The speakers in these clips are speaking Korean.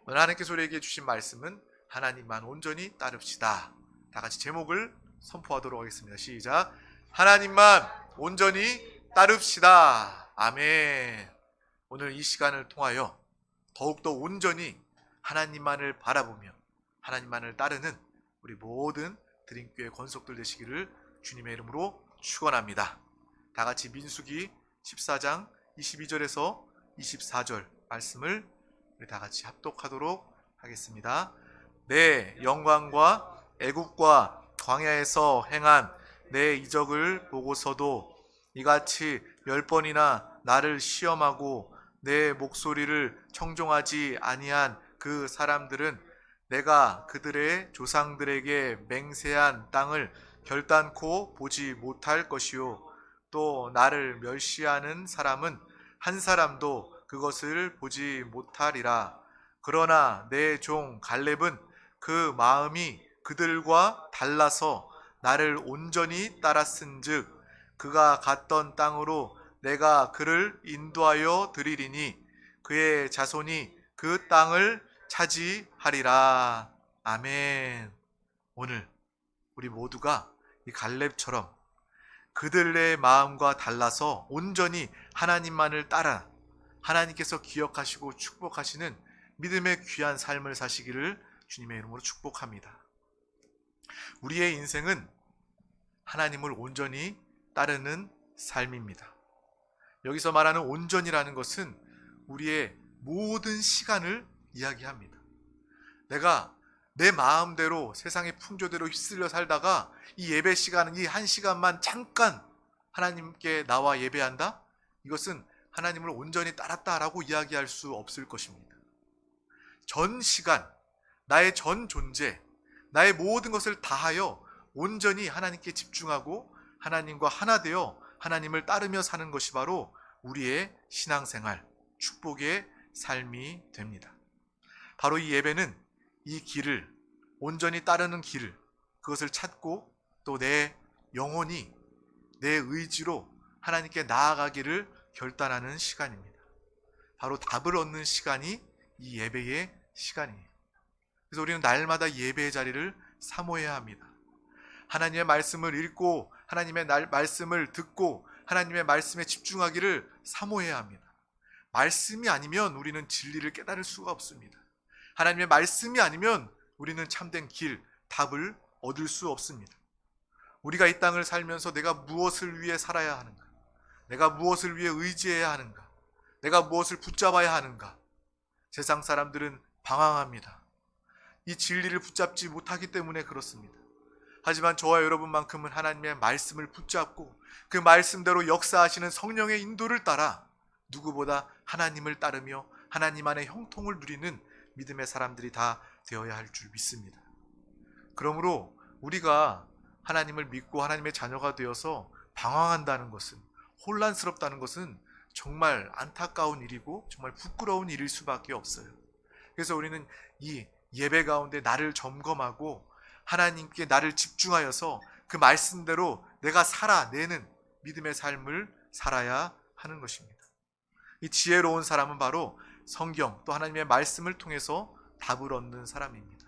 오늘 하나님께서 우리에게 주신 말씀은 하나님만 온전히 따릅시다. 다 같이 제목을 선포하도록 하겠습니다. 시작. 하나님만 온전히 따릅시다. 아멘. 오늘 이 시간을 통하여 더욱더 온전히 하나님만을 바라보며 하나님만을 따르는 우리 모든 드림교회 권속들 되시기를 주님의 이름으로 축원합니다. 다 같이 민수기 14장 22절에서 24절 말씀을 우리 다 같이 합독하도록 하겠습니다. 내 영광과 애국과 광야에서 행한 내 이적을 보고서도 이같이 10번이나 나를 시험하고 내 목소리를 청종하지 아니한 그 사람들은 내가 그들의 조상들에게 맹세한 땅을 결단코 보지 못할 것이요, 또 나를 멸시하는 사람은 한 사람도 그것을 보지 못하리라. 그러나 내 종 갈렙은 그 마음이 그들과 달라서 나를 온전히 따랐은즉 그가 갔던 땅으로 내가 그를 인도하여 드리리니 그의 자손이 그 땅을 차지하리라. 아멘. 오늘 우리 모두가 이 갈렙처럼 그들의 마음과 달라서 온전히 하나님만을 따라 하나님께서 기억하시고 축복하시는 믿음의 귀한 삶을 사시기를 주님의 이름으로 축복합니다. 우리의 인생은 하나님을 온전히 따르는 삶입니다. 여기서 말하는 온전이라는 것은 우리의 모든 시간을 이야기합니다. 내가 내 마음대로 세상의 풍조대로 휩쓸려 살다가 이 예배 시간은 이 한 시간만 잠깐 하나님께 나와 예배한다? 이것은 하나님을 온전히 따랐다라고 이야기할 수 없을 것입니다. 전 시간, 나의 전 존재, 나의 모든 것을 다하여 온전히 하나님께 집중하고 하나님과 하나 되어 하나님을 따르며 사는 것이 바로 우리의 신앙생활, 축복의 삶이 됩니다. 바로 이 예배는 이 길을, 온전히 따르는 길을, 그것을 찾고 또 내 영혼이 내 의지로 하나님께 나아가기를 결단하는 시간입니다. 바로 답을 얻는 시간이 이 예배의 시간이에요. 그래서 우리는 날마다 예배의 자리를 사모해야 합니다. 하나님의 말씀을 읽고 하나님의 말씀을 듣고 하나님의 말씀에 집중하기를 사모해야 합니다. 말씀이 아니면 우리는 진리를 깨달을 수가 없습니다. 하나님의 말씀이 아니면 우리는 참된 길, 답을 얻을 수 없습니다. 우리가 이 땅을 살면서 내가 무엇을 위해 살아야 하는가? 내가 무엇을 위해 의지해야 하는가? 내가 무엇을 붙잡아야 하는가? 세상 사람들은 방황합니다. 이 진리를 붙잡지 못하기 때문에 그렇습니다. 하지만 저와 여러분만큼은 하나님의 말씀을 붙잡고 그 말씀대로 역사하시는 성령의 인도를 따라 누구보다 하나님을 따르며 하나님 안의 형통을 누리는 믿음의 사람들이 다 되어야 할 줄 믿습니다. 그러므로 우리가 하나님을 믿고 하나님의 자녀가 되어서 방황한다는 것은, 혼란스럽다는 것은 정말 안타까운 일이고 정말 부끄러운 일일 수밖에 없어요. 그래서 우리는 이 예배 가운데 나를 점검하고 하나님께 나를 집중하여서 그 말씀대로 내가 살아내는 믿음의 삶을 살아야 하는 것입니다. 이 지혜로운 사람은 바로 성경 또 하나님의 말씀을 통해서 답을 얻는 사람입니다.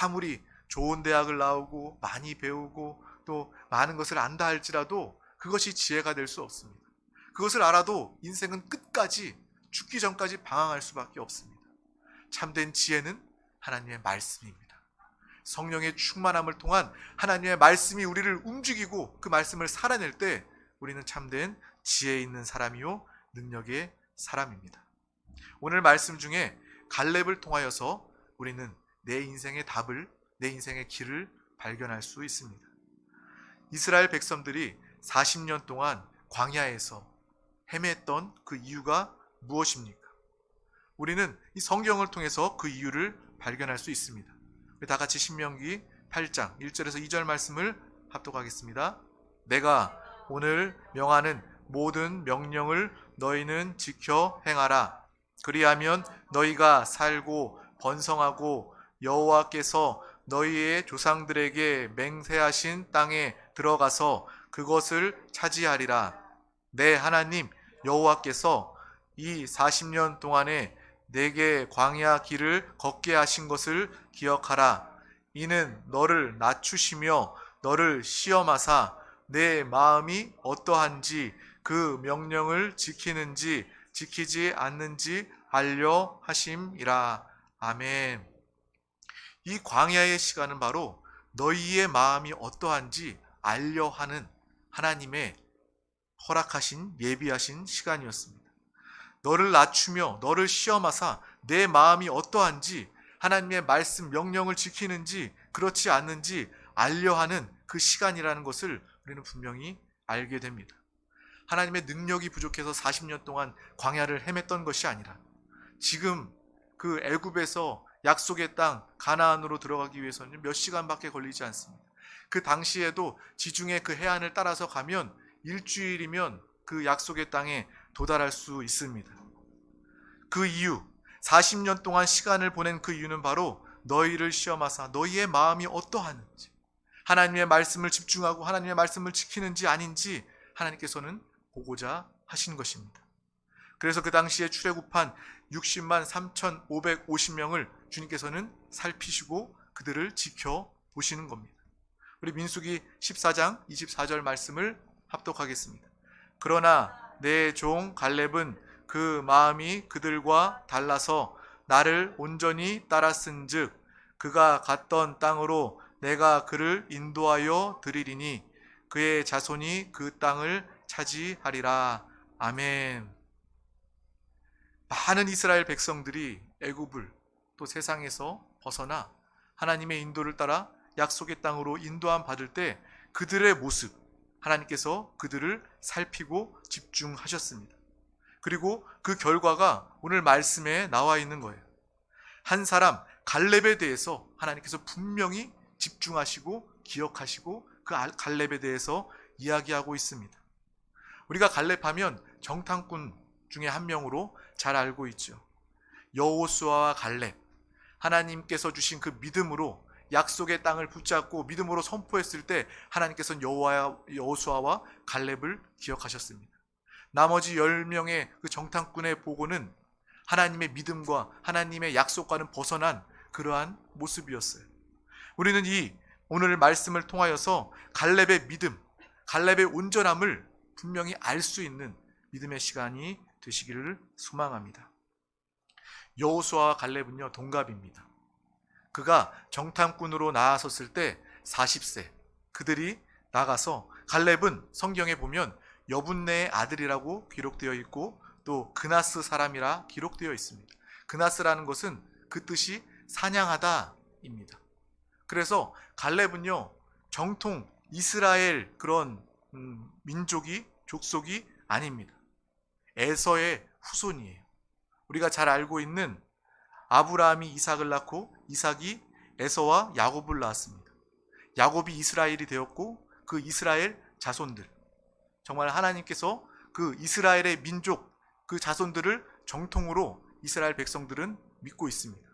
아무리 좋은 대학을 나오고 많이 배우고 또 많은 것을 안다 할지라도 그것이 지혜가 될 수 없습니다. 그것을 알아도 인생은 끝까지 죽기 전까지 방황할 수밖에 없습니다. 참된 지혜는 하나님의 말씀입니다. 성령의 충만함을 통한 하나님의 말씀이 우리를 움직이고 그 말씀을 살아낼 때 우리는 참된 지혜 있는 사람이요 능력의 사람입니다. 오늘 말씀 중에 갈렙을 통하여서 우리는 내 인생의 답을, 내 인생의 길을 발견할 수 있습니다. 이스라엘 백성들이 40년 동안 광야에서 헤맸던 그 이유가 무엇입니까? 우리는 이 성경을 통해서 그 이유를 발견할 수 있습니다. 다 같이 신명기 8장 1절에서 2절 말씀을 합독하겠습니다. 내가 오늘 명하는 모든 명령을 너희는 지켜 행하라. 그리하면 너희가 살고 번성하고 여호와께서 너희의 조상들에게 맹세하신 땅에 들어가서 그것을 차지하리라. 내 하나님 여호와께서 이 40년 동안에 내게 광야 길을 걷게 하신 것을 기억하라. 이는 너를 낮추시며 너를 시험하사 내 마음이 어떠한지 그 명령을 지키는지 지키지 않는지 알려 하심이라. 아멘. 이 광야의 시간은 바로 너희의 마음이 어떠한지 알려 하는 하나님의 허락하신 예비하신 시간이었습니다. 너를 낮추며 너를 시험하사 내 마음이 어떠한지 하나님의 말씀 명령을 지키는지 그렇지 않는지 알려 하는 그 시간이라는 것을 우리는 분명히 알게 됩니다. 하나님의 능력이 부족해서 40년 동안 광야를 헤맸던 것이 아니라 지금 그 애굽에서 약속의 땅 가나안으로 들어가기 위해서는 몇 시간밖에 걸리지 않습니다. 그 당시에도 지중해 그 해안을 따라서 가면 일주일이면 그 약속의 땅에 도달할 수 있습니다. 그 이유, 40년 동안 시간을 보낸 그 이유는 바로 너희를 시험하사 너희의 마음이 어떠하는지, 하나님의 말씀을 집중하고 하나님의 말씀을 지키는지 아닌지 하나님께서는 보고자 하신 것입니다. 그래서 그 당시에 출애굽한 60만 3,550명을 주님께서는 살피시고 그들을 지켜보시는 겁니다. 우리 민수기 14장 24절 말씀을 합독하겠습니다. 그러나 내 종 갈렙은 그 마음이 그들과 달라서 나를 온전히 따랐은즉 그가 갔던 땅으로 내가 그를 인도하여 드리리니 그의 자손이 그 땅을 차지하리라. 아멘. 많은 이스라엘 백성들이 애굽을 또 세상에서 벗어나 하나님의 인도를 따라 약속의 땅으로 인도함 받을 때 그들의 모습, 하나님께서 그들을 살피고 집중하셨습니다. 그리고 그 결과가 오늘 말씀에 나와 있는 거예요. 한 사람 갈렙에 대해서 하나님께서 분명히 집중하시고 기억하시고 그 갈렙에 대해서 이야기하고 있습니다. 우리가 갈렙하면 정탐꾼 중에 한 명으로 잘 알고 있죠. 여호수아와 갈렙, 하나님께서 주신 그 믿음으로 약속의 땅을 붙잡고 믿음으로 선포했을 때 하나님께서는 여호수아와 갈렙을 기억하셨습니다. 나머지 10명의 그 정탐꾼의 보고는 하나님의 믿음과 하나님의 약속과는 벗어난 그러한 모습이었어요. 우리는 이 오늘 말씀을 통하여서 갈렙의 믿음, 갈렙의 온전함을 분명히 알 수 있는 믿음의 시간이 되시기를 소망합니다. 여호수아와 갈렙은요 동갑입니다. 그가 정탐꾼으로 나아섰을 때 40세, 그들이 나가서 갈렙은 성경에 보면 여분네의 아들이라고 기록되어 있고 또 그나스 사람이라 기록되어 있습니다. 그나스라는 것은 그 뜻이 사냥하다입니다. 그래서 갈렙은요 정통 이스라엘 그런 민족이 족속이 아닙니다. 에서의 후손이에요. 우리가 잘 알고 있는 아브라함이 이삭을 낳고 이삭이 에서와 야곱을 낳았습니다. 야곱이 이스라엘이 되었고 그 이스라엘 자손들, 정말 하나님께서 그 이스라엘의 민족 그 자손들을 정통으로 이스라엘 백성들은 믿고 있습니다.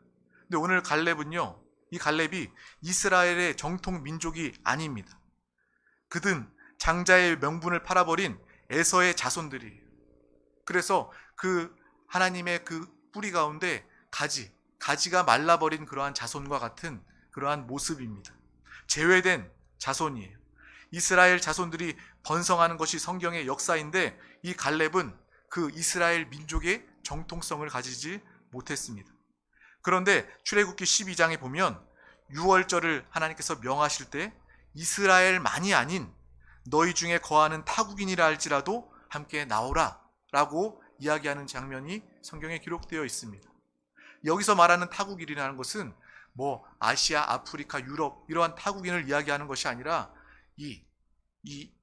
근데 오늘 갈렙은요, 이 갈렙이 이스라엘의 정통 민족이 아닙니다. 그든 장자의 명분을 팔아버린 에서의 자손들이에요. 그래서 그 하나님의 그 뿌리 가운데 가지가 말라버린 그러한 자손과 같은 그러한 모습입니다. 제외된 자손이에요. 이스라엘 자손들이 번성하는 것이 성경의 역사인데 이 갈렙은 그 이스라엘 민족의 정통성을 가지지 못했습니다. 그런데 출애굽기 12장에 보면 6월절을 하나님께서 명하실 때 이스라엘만이 아닌 너희 중에 거하는 타국인이라 할지라도 함께 나오라 라고 이야기하는 장면이 성경에 기록되어 있습니다. 여기서 말하는 타국인이라는 것은 뭐 아시아, 아프리카, 유럽 이러한 타국인을 이야기하는 것이 아니라 이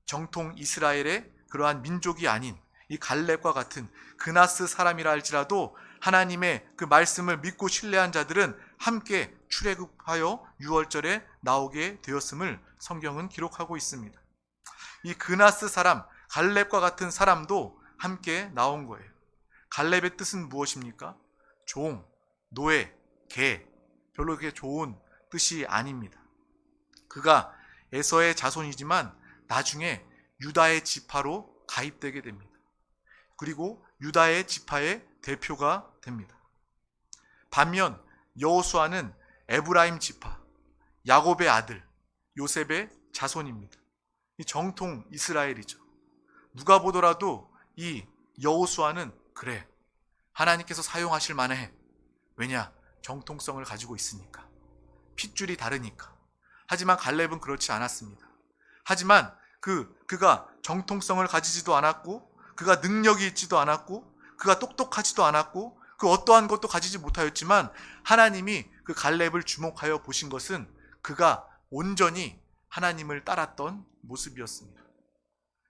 정통 이스라엘의 그러한 민족이 아닌 이 갈렙과 같은 그나스 사람이라 할지라도 하나님의 그 말씀을 믿고 신뢰한 자들은 함께 출애굽하여 6월절에 나오게 되었음을 성경은 기록하고 있습니다. 이 그나스 사람, 갈렙과 같은 사람도 함께 나온 거예요. 갈렙의 뜻은 무엇입니까? 종, 노예, 개, 별로 그렇게 좋은 뜻이 아닙니다. 그가 에서의 자손이지만 나중에 유다의 지파로 가입되게 됩니다. 그리고 유다의 지파의 대표가 됩니다. 반면 여호수아는 에브라임 지파, 야곱의 아들, 요셉의 자손입니다. 이 정통 이스라엘이죠. 누가 보더라도 이 여호수아는 그래, 하나님께서 사용하실 만해. 왜냐? 정통성을 가지고 있으니까. 핏줄이 다르니까. 하지만 갈렙은 그렇지 않았습니다. 하지만 그가 정통성을 가지지도 않았고, 그가 능력이 있지도 않았고, 그가 똑똑하지도 않았고, 그 어떠한 것도 가지지 못하였지만 하나님이 그 갈렙을 주목하여 보신 것은 그가 온전히 하나님을 따랐던 모습이었습니다.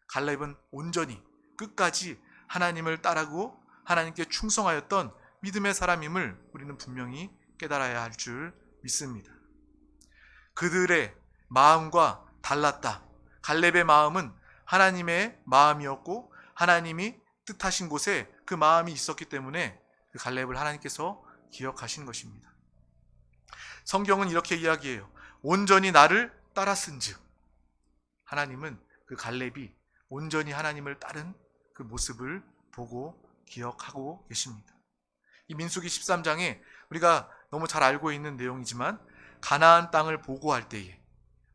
갈렙은 온전히 끝까지 하나님을 따르고 하나님께 충성하였던 믿음의 사람임을 우리는 분명히 깨달아야 할 줄 믿습니다. 그들의 마음과 달랐다. 갈렙의 마음은 하나님의 마음이었고 하나님이 뜻하신 곳에 그 마음이 있었기 때문에 그 갈렙을 하나님께서 기억하신 것입니다. 성경은 이렇게 이야기해요. 온전히 나를 따랐은즉. 하나님은 그 갈렙이 온전히 하나님을 따른 그 모습을 보고 기억하고 계십니다. 이 민수기 13장에 우리가 너무 잘 알고 있는 내용이지만 가나안 땅을 보고할 때에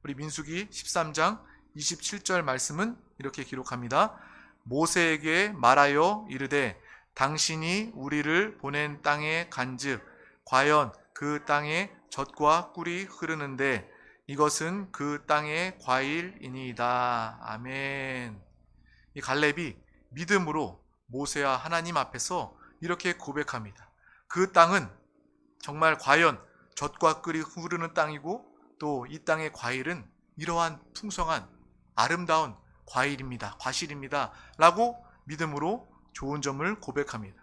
우리 민수기 13장 27절 말씀은 이렇게 기록합니다. 모세에게 말하여 이르되 당신이 우리를 보낸 땅에 간즉 과연 그 땅에 젖과 꿀이 흐르는데 이것은 그 땅의 과일이니이다. 아멘. 이 갈렙이 믿음으로 모세와 하나님 앞에서 이렇게 고백합니다. 그 땅은 정말 과연 젖과 꿀이 흐르는 땅이고 또 이 땅의 과일은 이러한 풍성한 아름다운 과일입니다. 과실입니다. 라고 믿음으로 좋은 점을 고백합니다.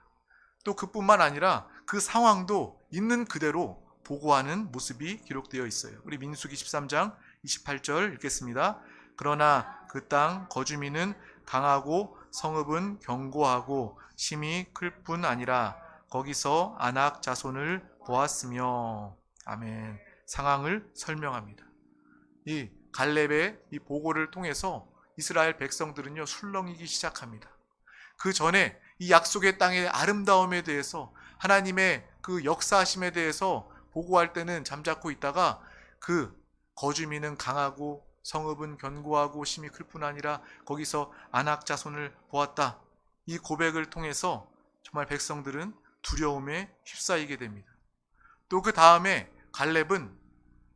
또 그뿐만 아니라 그 상황도 있는 그대로 보고하는 모습이 기록되어 있어요. 우리 민수기 13장 28절 읽겠습니다. 그러나 그 땅 거주민은 강하고 성읍은 견고하고 심이 클 뿐 아니라 거기서 아낙 자손을 보았으며. 아멘. 상황을 설명합니다. 이 갈렙의 이 보고를 통해서 이스라엘 백성들은요 술렁이기 시작합니다. 그 전에 이 약속의 땅의 아름다움에 대해서 하나님의 그 역사하심에 대해서 보고할 때는 잠자코 있다가 그 거주민은 강하고 성읍은 견고하고 심이 클 뿐 아니라 거기서 아낙 자손을 보았다. 이 고백을 통해서 정말 백성들은 두려움에 휩싸이게 됩니다. 또 그 다음에 갈렙은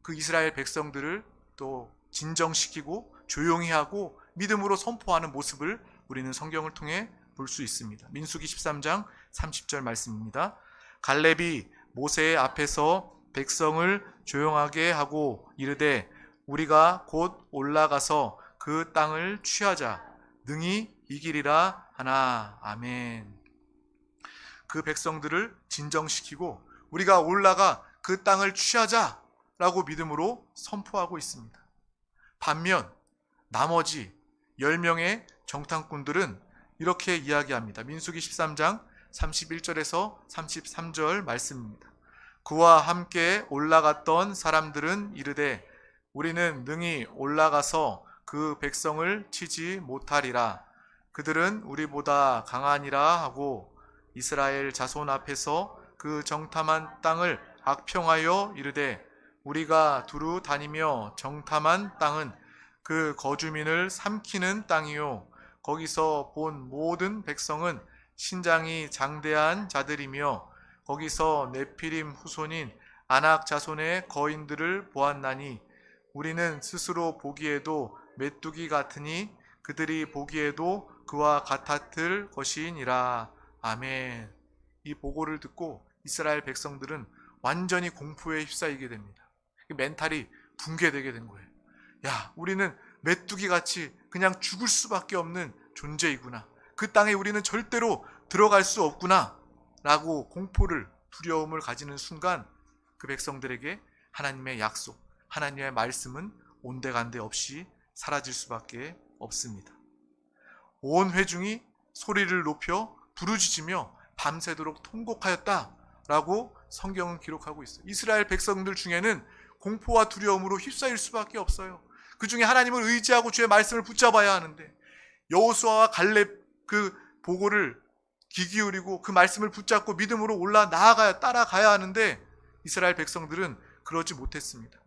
그 이스라엘 백성들을 또 진정시키고 조용히 하고 믿음으로 선포하는 모습을 우리는 성경을 통해 볼 수 있습니다. 민수기 13장 30절 말씀입니다. 갈렙이 모세 앞에서 백성을 조용하게 하고 이르되 우리가 곧 올라가서 그 땅을 취하자 능히 이기리라 하나. 아멘. 그 백성들을 진정시키고 우리가 올라가 그 땅을 취하자라고 믿음으로 선포하고 있습니다. 반면 나머지 10명의 정탐꾼들은 이렇게 이야기합니다. 민수기 13장 31절에서 33절 말씀입니다. 그와 함께 올라갔던 사람들은 이르되 우리는 능히 올라가서 그 백성을 치지 못하리라. 그들은 우리보다 강하니라 하고 이스라엘 자손 앞에서 그 정탐한 땅을 악평하여 이르되 우리가 두루 다니며 정탐한 땅은 그 거주민을 삼키는 땅이요 거기서 본 모든 백성은 신장이 장대한 자들이며 거기서 네피림 후손인 아낙 자손의 거인들을 보았나니 우리는 스스로 보기에도 메뚜기 같으니 그들이 보기에도 그와 같았을 것이니라. 아멘. 이 보고를 듣고 이스라엘 백성들은 완전히 공포에 휩싸이게 됩니다. 멘탈이 붕괴되게 된 거예요. 야, 우리는 메뚜기같이 그냥 죽을 수밖에 없는 존재이구나. 그 땅에 우리는 절대로 들어갈 수 없구나 라고 공포를, 두려움을 가지는 순간 그 백성들에게 하나님의 약속, 하나님의 말씀은 온데간데 없이 사라질 수밖에 없습니다. 온 회중이 소리를 높여 부르짖으며 밤새도록 통곡하였다라고 성경은 기록하고 있어요. 이스라엘 백성들 중에는 공포와 두려움으로 휩싸일 수밖에 없어요. 그 중에 하나님을 의지하고 주의 말씀을 붙잡아야 하는데 여호수아와 갈렙 그 보고를 귀 기울이고 그 말씀을 붙잡고 믿음으로 올라 나아가야 따라가야 하는데 이스라엘 백성들은 그러지 못했습니다.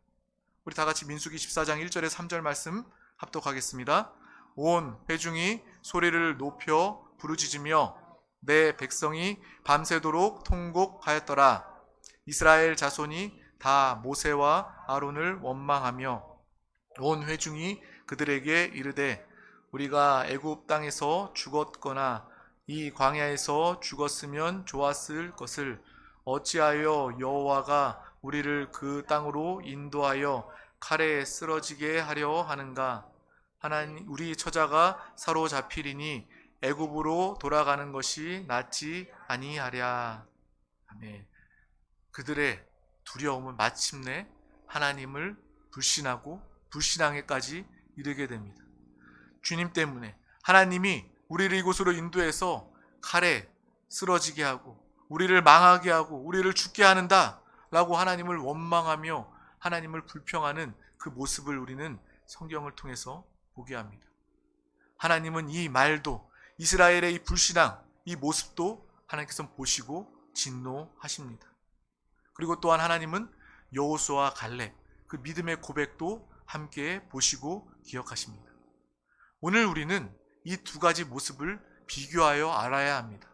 우리 다 같이 민수기 14장 1절에 3절 말씀 합독하겠습니다. 온 회중이 소리를 높여 부르짖으며 내 백성이 밤새도록 통곡하였더라. 이스라엘 자손이 다 모세와 아론을 원망하며 온 회중이 그들에게 이르되 우리가 애굽 땅에서 죽었거나 이 광야에서 죽었으면 좋았을 것을 어찌하여 여호와가 우리를 그 땅으로 인도하여 칼에 쓰러지게 하려 하는가? 하나님 우리 처자가 사로잡히리니 애굽으로 돌아가는 것이 낫지 아니하랴. 아멘. 그들의 두려움은 마침내 하나님을 불신하고 불신앙에까지 이르게 됩니다. 주님 때문에 하나님이 우리를 이곳으로 인도해서 칼에 쓰러지게 하고 우리를 망하게 하고 우리를 죽게 하는다 라고 하나님을 원망하며 하나님을 불평하는 그 모습을 우리는 성경을 통해서 보게 합니다. 하나님은 이 말도 이스라엘의 이 불신앙, 이 모습도 하나님께서 보시고 진노하십니다. 그리고 또한 하나님은 여호수아와 갈렙 그 믿음의 고백도 함께 보시고 기억하십니다. 오늘 우리는 이 두 가지 모습을 비교하여 알아야 합니다.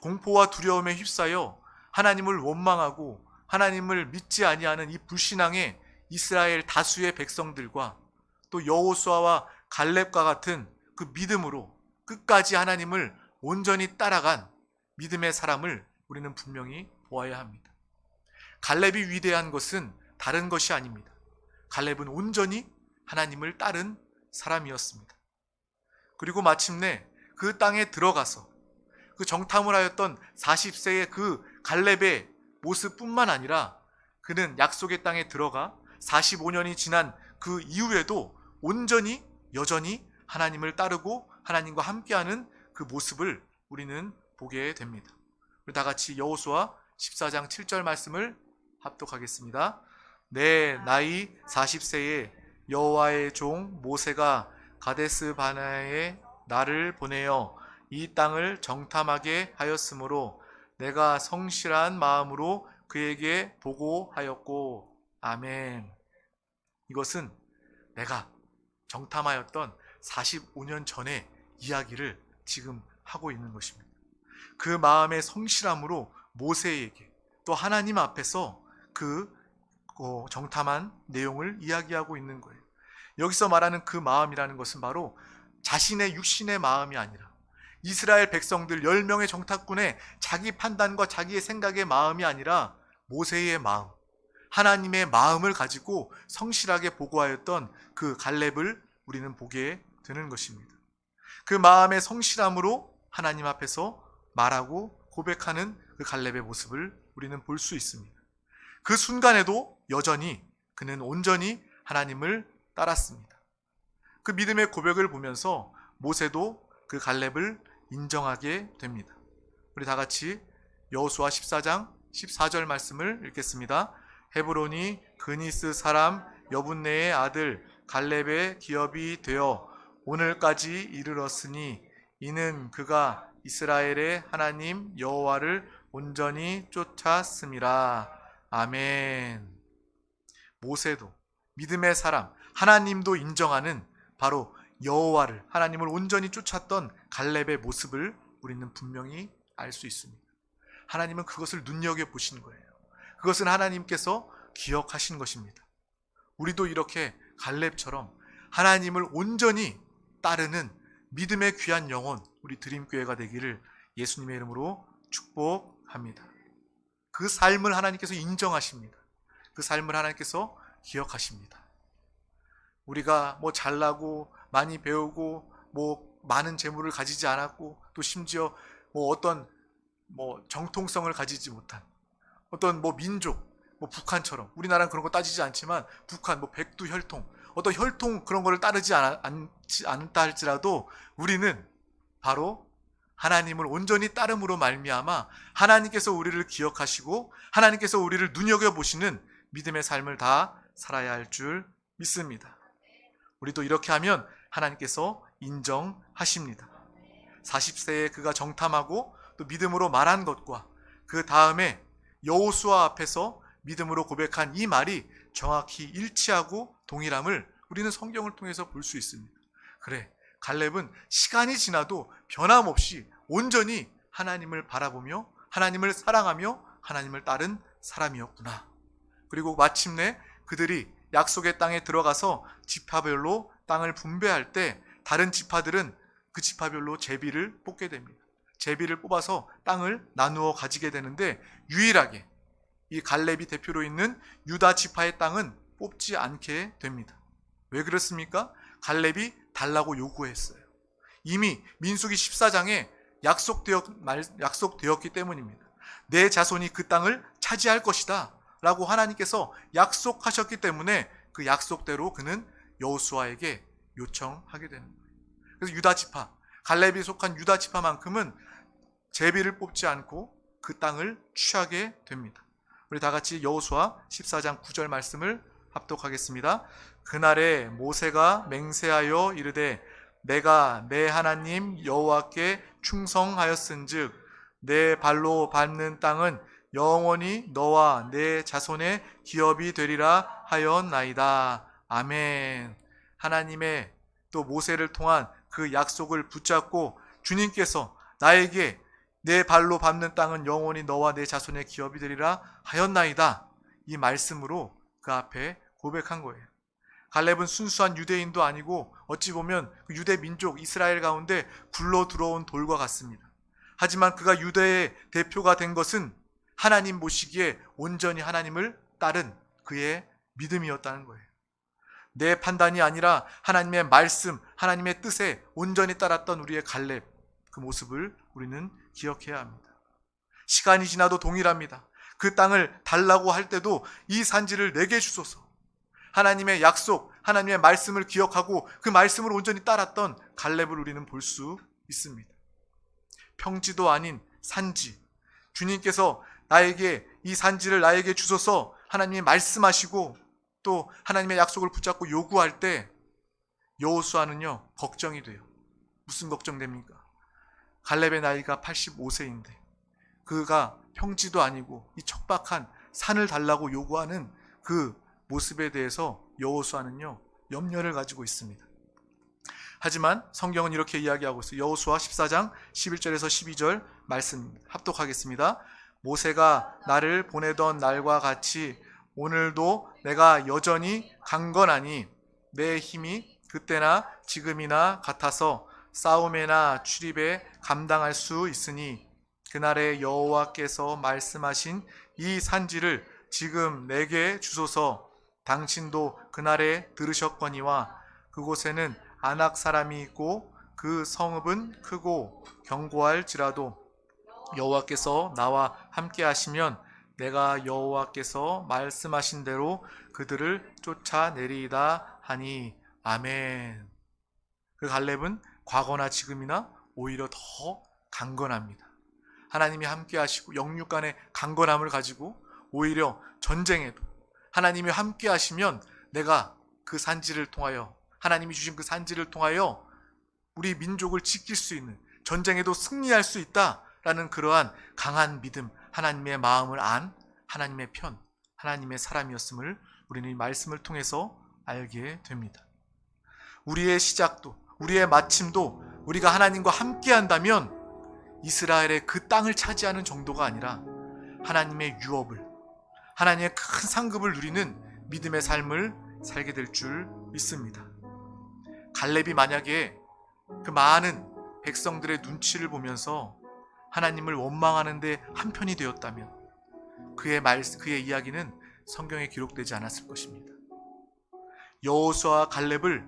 공포와 두려움에 휩싸여 하나님을 원망하고 하나님을 믿지 아니하는 이 불신앙의 이스라엘 다수의 백성들과 또 여호수아와 갈렙과 같은 그 믿음으로 끝까지 하나님을 온전히 따라간 믿음의 사람을 우리는 분명히 보아야 합니다. 갈렙이 위대한 것은 다른 것이 아닙니다. 갈렙은 온전히 하나님을 따른 사람이었습니다. 그리고 마침내 그 땅에 들어가서 그 정탐을 하였던 40세의 그 갈렙의 모습뿐만 아니라 그는 약속의 땅에 들어가 45년이 지난 그 이후에도 온전히 여전히 하나님을 따르고 하나님과 함께하는 그 모습을 우리는 보게 됩니다. 우리 다 같이 여호수아 14장 7절 말씀을 합독하겠습니다. 내 나이 40세에 여호와의 종 모세가 가데스 바네아에 나를 보내어 이 땅을 정탐하게 하였으므로 내가 성실한 마음으로 그에게 보고하였고. 아멘. 이것은 내가 정탐하였던 45년 전의 이야기를 지금 하고 있는 것입니다. 그 마음의 성실함으로 모세에게 또 하나님 앞에서 그 정탐한 내용을 이야기하고 있는 거예요. 여기서 말하는 그 마음이라는 것은 바로 자신의 육신의 마음이 아니라 이스라엘 백성들 10명의 정탐꾼의 자기 판단과 자기의 생각의 마음이 아니라 모세의 마음, 하나님의 마음을 가지고 성실하게 보고하였던 그 갈렙을 우리는 보게 되는 것입니다. 그 마음의 성실함으로 하나님 앞에서 말하고 고백하는 그 갈렙의 모습을 우리는 볼 수 있습니다. 그 순간에도 여전히 그는 온전히 하나님을 따랐습니다. 그 믿음의 고백을 보면서 모세도 그 갈렙을 인정하게 됩니다. 우리 다 같이 여호수아 14장 14절 말씀을 읽겠습니다. 헤브론이 그니스 사람 여분네의 아들 갈렙의 기업이 되어 오늘까지 이르렀으니 이는 그가 이스라엘의 하나님 여호와를 온전히 쫓았음이라. 아멘. 모세도 믿음의 사람, 하나님도 인정하는 바로 여호와를, 하나님을 온전히 쫓았던 갈렙의 모습을 우리는 분명히 알 수 있습니다. 하나님은 그것을 눈여겨보신 거예요. 그것은 하나님께서 기억하신 것입니다. 우리도 이렇게 갈렙처럼 하나님을 온전히 따르는 믿음의 귀한 영혼, 우리 드림교회가 되기를 예수님의 이름으로 축복합니다. 그 삶을 하나님께서 인정하십니다. 그 삶을 하나님께서 기억하십니다. 우리가 뭐 잘나고 많이 배우고 뭐 많은 재물을 가지지 않았고 또 심지어 뭐 어떤 뭐 정통성을 가지지 못한 어떤 뭐 민족, 뭐 북한처럼, 우리나라는 그런 거 따지지 않지만 북한 뭐 백두 혈통, 어떤 혈통 그런 거를 따르지 않다 할지라도 우리는 바로 하나님을 온전히 따름으로 말미암아 하나님께서 우리를 기억하시고 하나님께서 우리를 눈여겨보시는 믿음의 삶을 다 살아야 할 줄 믿습니다. 우리도 이렇게 하면 하나님께서 인정하십니다. 40세에 그가 정탐하고 또 믿음으로 말한 것과 그 다음에 여호수아 앞에서 믿음으로 고백한 이 말이 정확히 일치하고 동일함을 우리는 성경을 통해서 볼 수 있습니다. 그래, 갈렙은 시간이 지나도 변함없이 온전히 하나님을 바라보며 하나님을 사랑하며 하나님을 따른 사람이었구나. 그리고 마침내 그들이 약속의 땅에 들어가서 지파별로 땅을 분배할 때 다른 지파들은 그 지파별로 제비를 뽑게 됩니다. 제비를 뽑아서 땅을 나누어 가지게 되는데 유일하게 이 갈렙이 대표로 있는 유다 지파의 땅은 뽑지 않게 됩니다. 왜 그렇습니까? 갈렙이 달라고 요구했어요. 이미 민수기 14장에 약속되었기 때문입니다. 내 자손이 그 땅을 차지할 것이다 라고 하나님께서 약속하셨기 때문에 그 약속대로 그는 여호수아에게 요청하게 되는 거예요. 그래서 유다 지파, 갈렙이 속한 유다 지파만큼은 제비를 뽑지 않고 그 땅을 취하게 됩니다. 우리 다 같이 여호수아 14장 9절 말씀을 합독하겠습니다. 그날에 모세가 맹세하여 이르되 내가 내 하나님 여호와께 충성하였은즉 내 발로 밟는 땅은 영원히 너와 내 자손의 기업이 되리라 하였나이다. 아멘. 하나님의 또 모세를 통한 그 약속을 붙잡고 주님께서 나에게 내 발로 밟는 땅은 영원히 너와 내 자손의 기업이 되리라 하였나이다. 이 말씀으로 그 앞에 고백한 거예요. 갈렙은 순수한 유대인도 아니고 어찌 보면 유대 민족 이스라엘 가운데 굴러 들어온 돌과 같습니다. 하지만 그가 유대의 대표가 된 것은 하나님 보시기에 온전히 하나님을 따른 그의 믿음이었다는 거예요. 내 판단이 아니라 하나님의 말씀, 하나님의 뜻에 온전히 따랐던 우리의 갈렙, 그 모습을 우리는 기억해야 합니다. 시간이 지나도 동일합니다. 그 땅을 달라고 할 때도 이 산지를 내게 주소서. 하나님의 약속, 하나님의 말씀을 기억하고 그 말씀을 온전히 따랐던 갈렙을 우리는 볼 수 있습니다. 평지도 아닌 산지, 주님께서 나에게 이 산지를 나에게 주소서 하나님이 말씀하시고 또 하나님의 약속을 붙잡고 요구할 때 여호수아는요 걱정이 돼요. 무슨 걱정됩니까? 갈렙의 나이가 85세인데 그가 평지도 아니고 이 척박한 산을 달라고 요구하는 그 모습에 대해서 여호수아는요 염려를 가지고 있습니다. 하지만 성경은 이렇게 이야기하고 있어요. 여호수아 14장 11절에서 12절 말씀 합독하겠습니다. 모세가 나를 보내던 날과 같이 오늘도 내가 여전히 강건하니 내 힘이 그때나 지금이나 같아서 싸움에나 출입에 감당할 수 있으니 그날에 여호와께서 말씀하신 이 산지를 지금 내게 주소서. 당신도 그날에 들으셨거니와 그곳에는 아낙 사람이 있고 그 성읍은 크고 견고할지라도 여호와께서 나와 함께 하시면 내가 여호와께서 말씀하신 대로 그들을 쫓아내리이다 하니. 아멘. 그 갈렙은 과거나 지금이나 오히려 더 강건합니다. 하나님이 함께 하시고 영육간의 강건함을 가지고 오히려 전쟁에도 하나님이 함께 하시면 내가 그 산지를 통하여 하나님이 주신 그 산지를 통하여 우리 민족을 지킬 수 있는 전쟁에도 승리할 수 있다라는 그러한 강한 믿음, 하나님의 마음을 안 하나님의 편, 하나님의 사람이었음을 우리는 이 말씀을 통해서 알게 됩니다. 우리의 시작도 우리의 마침도 우리가 하나님과 함께 한다면 이스라엘의 그 땅을 차지하는 정도가 아니라 하나님의 유업을 하나님의 큰 상급을 누리는 믿음의 삶을 살게 될 줄 믿습니다. 갈렙이 만약에 그 많은 백성들의 눈치를 보면서 하나님을 원망하는데 한편이 되었다면 그의 이야기는 성경에 기록되지 않았을 것입니다. 여호수아와 갈렙을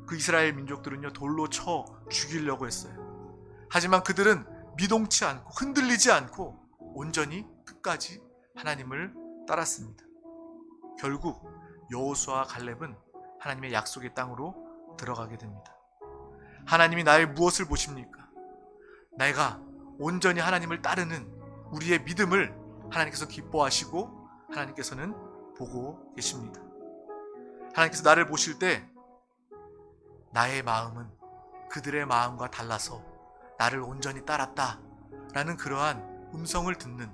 그 이스라엘 민족들은요 돌로 쳐 죽이려고 했어요. 하지만 그들은 미동치 않고 흔들리지 않고 온전히 끝까지 하나님을 따랐습니다. 결국 여호수아와 갈렙은 하나님의 약속의 땅으로 들어가게 됩니다. 하나님이 나의 무엇을 보십니까? 내가 온전히 하나님을 따르는 우리의 믿음을 하나님께서 기뻐하시고 하나님께서는 보고 계십니다. 하나님께서 나를 보실 때 나의 마음은 그들의 마음과 달라서 나를 온전히 따랐다 라는 그러한 음성을 듣는,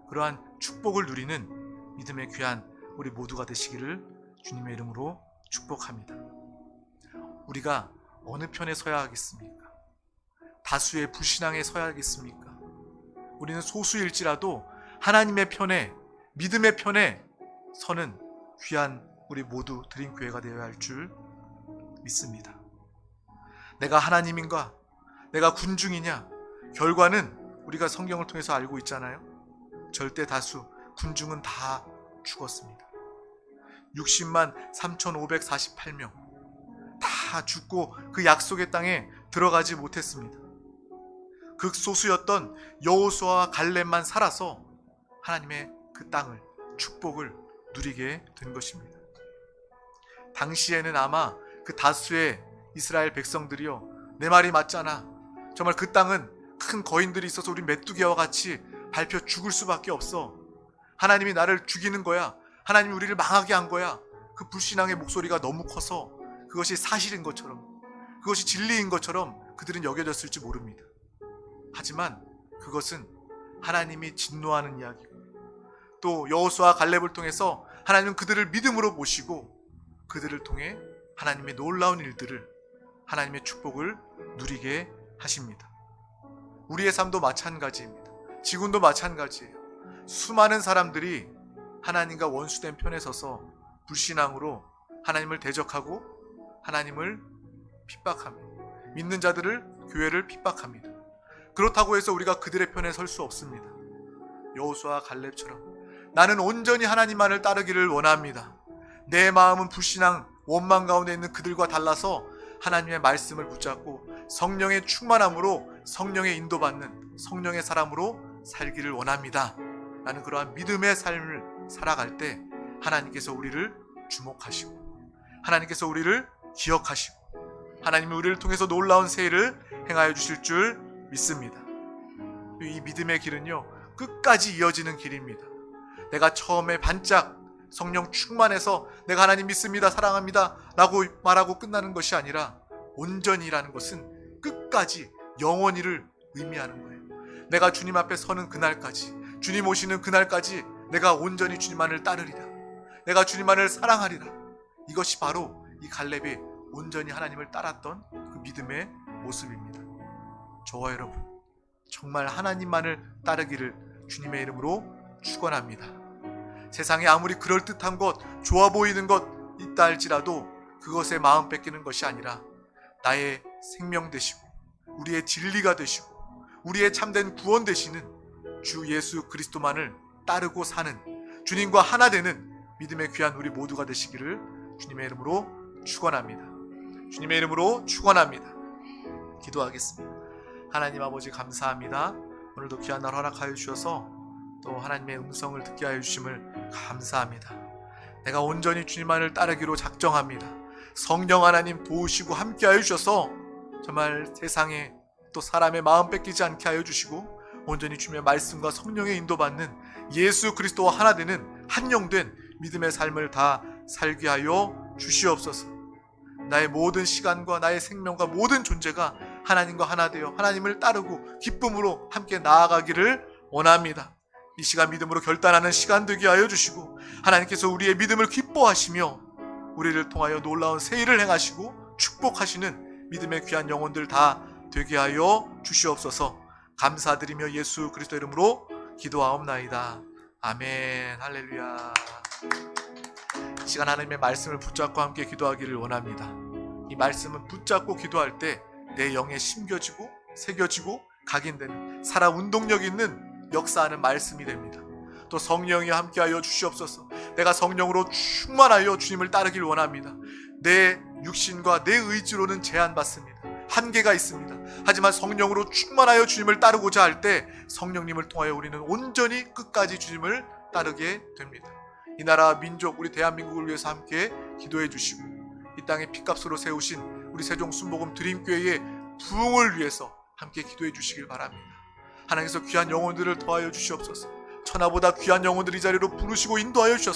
그러한 축복을 누리는 믿음의 귀한 우리 모두가 되시기를 주님의 이름으로 축복합니다. 우리가 어느 편에 서야 하겠습니까? 다수의 불신앙에 서야 하겠습니까? 우리는 소수일지라도 하나님의 편에, 믿음의 편에 서는 귀한 우리 모두 드림교회가 되어야 할 줄 믿습니다. 내가 하나님인가? 내가 군중이냐? 결과는 우리가 성경을 통해서 알고 있잖아요. 절대 다수 군중은 다 죽었습니다. 60만 3,548명 다 죽고 그 약속의 땅에 들어가지 못했습니다. 극소수였던 여호수아와 갈렙만 살아서 하나님의 그 땅을, 축복을 누리게 된 것입니다. 당시에는 아마 그 다수의 이스라엘 백성들이요, 내 말이 맞잖아, 정말 그 땅은 큰 거인들이 있어서 우리 메뚜기와 같이 밟혀 죽을 수밖에 없어, 하나님이 나를 죽이는 거야, 하나님이 우리를 망하게 한 거야, 그 불신앙의 목소리가 너무 커서 그것이 사실인 것처럼, 그것이 진리인 것처럼 그들은 여겨졌을지 모릅니다. 하지만 그것은 하나님이 진노하는 이야기고, 또 여호수아와 갈렙을 통해서 하나님은 그들을 믿음으로 모시고 그들을 통해 하나님의 놀라운 일들을, 하나님의 축복을 누리게 하십니다. 우리의 삶도 마찬가지입니다. 지금도 마찬가지예요. 수많은 사람들이 하나님과 원수된 편에 서서 불신앙으로 하나님을 대적하고 하나님을 핍박합니다. 믿는 자들을, 교회를 핍박합니다. 그렇다고 해서 우리가 그들의 편에 설 수 없습니다. 여호수아와 갈렙처럼 나는 온전히 하나님만을 따르기를 원합니다. 내 마음은 불신앙, 원망 가운데 있는 그들과 달라서 하나님의 말씀을 붙잡고 성령의 충만함으로 성령의 인도받는 성령의 사람으로 살기를 원합니다. 라는 그러한 믿음의 삶을 살아갈 때 하나님께서 우리를 주목하시고, 하나님께서 우리를 기억하시고, 하나님이 우리를 통해서 놀라운 새 일을 행하여 주실 줄 믿습니다. 이 믿음의 길은요, 끝까지 이어지는 길입니다. 내가 처음에 반짝 성령 충만해서 내가 하나님 믿습니다, 사랑합니다 라고 말하고 끝나는 것이 아니라, 온전히라는 것은 끝까지 영원히를 의미하는 거예요. 내가 주님 앞에 서는 그날까지, 주님 오시는 그날까지 내가 온전히 주님만을 따르리라, 내가 주님만을 사랑하리라. 이것이 바로 이 갈렙이 온전히 하나님을 따랐던 그 믿음의 모습입니다. 저와 여러분, 정말 하나님만을 따르기를 주님의 이름으로 축원합니다. 세상에 아무리 그럴듯한 것, 좋아 보이는 것 있다 할지라도 그것에 마음 뺏기는 것이 아니라 나의 생명 되시고 우리의 진리가 되시고 우리의 참된 구원 되시는 주 예수 그리스도만을 따르고 사는, 주님과 하나 되는 믿음의 귀한 우리 모두가 되시기를 주님의 이름으로 축원합니다. 주님의 이름으로 축원합니다. 기도하겠습니다. 하나님 아버지, 감사합니다. 오늘도 귀한 날 허락하여 주셔서 또 하나님의 음성을 듣게 하여 주심을 감사합니다. 내가 온전히 주님만을 따르기로 작정합니다. 성령 하나님 도우시고 함께 하여 주셔서 정말 세상에 또 사람의 마음 뺏기지 않게 하여 주시고 온전히 주님의 말씀과 성령의 인도받는 예수 그리스도와 하나 되는 한영된 믿음의 삶을 다 살게 하여 주시옵소서. 나의 모든 시간과 나의 생명과 모든 존재가 하나님과 하나 되어 하나님을 따르고 기쁨으로 함께 나아가기를 원합니다. 이 시간 믿음으로 결단하는 시간 되게 하여 주시고 하나님께서 우리의 믿음을 기뻐하시며 우리를 통하여 놀라운 새 일을 행하시고 축복하시는 믿음의 귀한 영혼들 다 되게 하여 주시옵소서. 감사드리며 예수 그리스도 이름으로 기도하옵나이다. 아멘. 할렐루야. 이 시간 하나님의 말씀을 붙잡고 함께 기도하기를 원합니다. 이 말씀은 붙잡고 기도할 때 내 영에 심겨지고 새겨지고 각인되는 살아 운동력 있는 역사하는 말씀이 됩니다. 또 성령이 함께하여 주시옵소서. 내가 성령으로 충만하여 주님을 따르길 원합니다. 내 육신과 내 의지로는 제한받습니다. 한계가 있습니다. 하지만 성령으로 충만하여 주님을 따르고자 할 때 성령님을 통하여 우리는 온전히 끝까지 주님을 따르게 됩니다. 이 나라 민족 우리 대한민국을 위해서 함께 기도해 주시고 이 땅에 피값으로 세우신 우리 세종 순복음 드림교회의 부흥을 위해서 함께 기도해 주시길 바랍니다. 하나님께서 귀한 영혼들을 더하여 주시옵소서. 천하보다 귀한 영혼들 이 자리로 부르시고 인도하여 주셔서